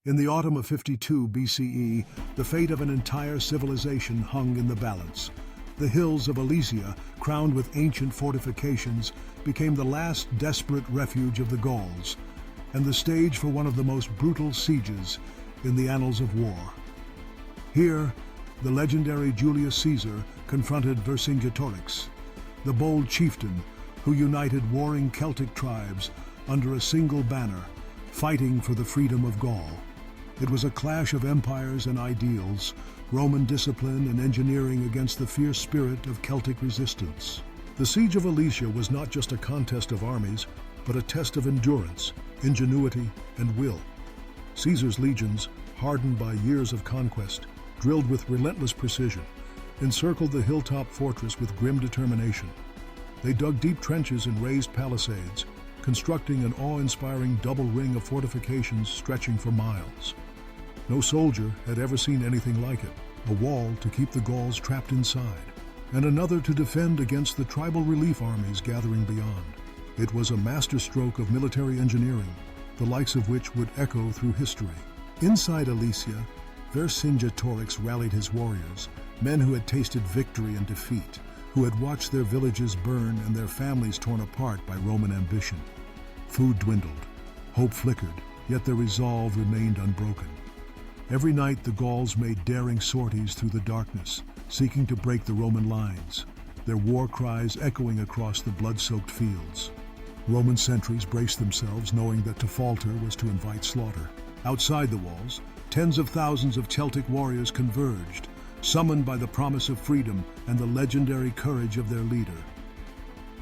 In the autumn of 52 BCE, the fate of an entire civilization hung in the balance. The hills of Alesia, crowned with ancient fortifications, became the last desperate refuge of the Gauls, and the stage for one of the most brutal sieges in the annals of war. Here, the legendary Julius Caesar confronted Vercingetorix, the bold chieftain who united warring Celtic tribes under a single banner, fighting for the freedom of Gaul. It was a clash of empires and ideals, Roman discipline and engineering against the fierce spirit of Celtic resistance. The siege of Alesia was not just a contest of armies, but a test of endurance, ingenuity, and will. Caesar's legions, hardened by years of conquest, drilled with relentless precision, encircled the hilltop fortress with grim determination. They dug deep trenches and raised palisades, constructing an awe-inspiring double ring of fortifications stretching for miles. No soldier had ever seen anything like it, a wall to keep the Gauls trapped inside, and another to defend against the tribal relief armies gathering beyond. It was a masterstroke of military engineering, the likes of which would echo through history. Inside Alesia, Vercingetorix rallied his warriors, men who had tasted victory and defeat, who had watched their villages burn and their families torn apart by Roman ambition. Food dwindled, hope flickered, yet their resolve remained unbroken. Every night the Gauls made daring sorties through the darkness, seeking to break the Roman lines, their war cries echoing across the blood-soaked fields. Roman sentries braced themselves, knowing that to falter was to invite slaughter. Outside the walls, tens of thousands of Celtic warriors converged, summoned by the promise of freedom and the legendary courage of their leader.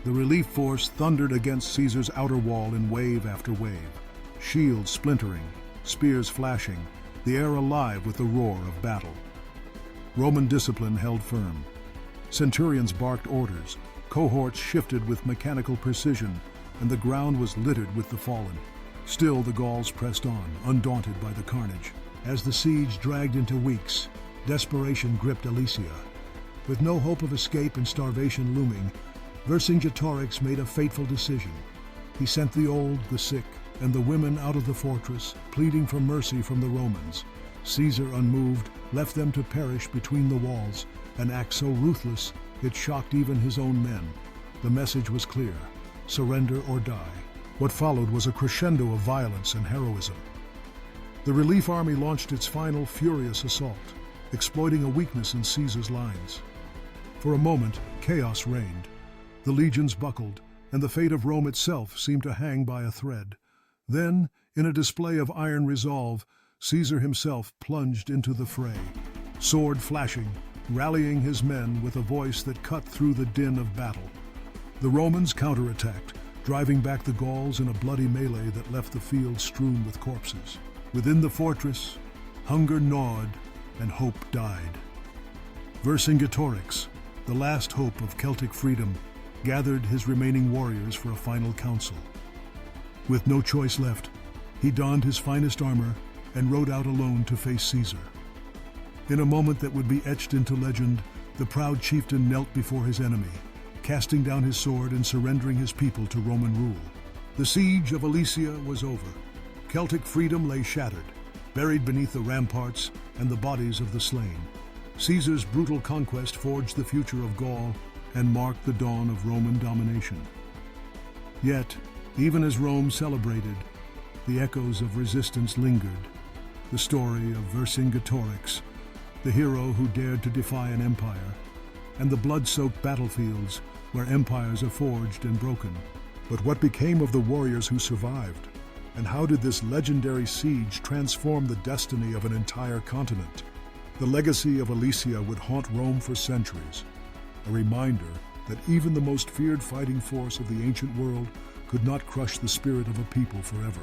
The relief force thundered against Caesar's outer wall in wave after wave, shields splintering, spears flashing, the air alive with the roar of battle. Roman discipline held firm. Centurions barked orders, cohorts shifted with mechanical precision, and the ground was littered with the fallen. Still, the Gauls pressed on, undaunted by the carnage. As the siege dragged into weeks, desperation gripped Alesia. With no hope of escape and starvation looming, Vercingetorix made a fateful decision. He sent the old, the sick, and the women out of the fortress, pleading for mercy from the Romans. Caesar, unmoved, left them to perish between the walls, an act so ruthless it shocked even his own men. The message was clear: surrender or die. What followed was a crescendo of violence and heroism. The relief army launched its final furious assault, exploiting a weakness in Caesar's lines. For a moment, chaos reigned. The legions buckled, and the fate of Rome itself seemed to hang by a thread. Then, in a display of iron resolve, Caesar himself plunged into the fray, sword flashing, rallying his men with a voice that cut through the din of battle. The Romans counterattacked, driving back the Gauls in a bloody melee that left the field strewn with corpses. Within the fortress, hunger gnawed and hope died. Vercingetorix, the last hope of Celtic freedom, gathered his remaining warriors for a final council. With no choice left, he donned his finest armor and rode out alone to face Caesar. In a moment that would be etched into legend, the proud chieftain knelt before his enemy, casting down his sword and surrendering his people to Roman rule. The siege of Alesia was over. Celtic freedom lay shattered, buried beneath the ramparts and the bodies of the slain. Caesar's brutal conquest forged the future of Gaul and marked the dawn of Roman domination. Yet, even as Rome celebrated, the echoes of resistance lingered. The story of Vercingetorix, the hero who dared to defy an empire, and the blood-soaked battlefields where empires are forged and broken. But what became of the warriors who survived? And how did this legendary siege transform the destiny of an entire continent? The legacy of Alesia would haunt Rome for centuries, a reminder that even the most feared fighting force of the ancient world could not crush the spirit of a people forever.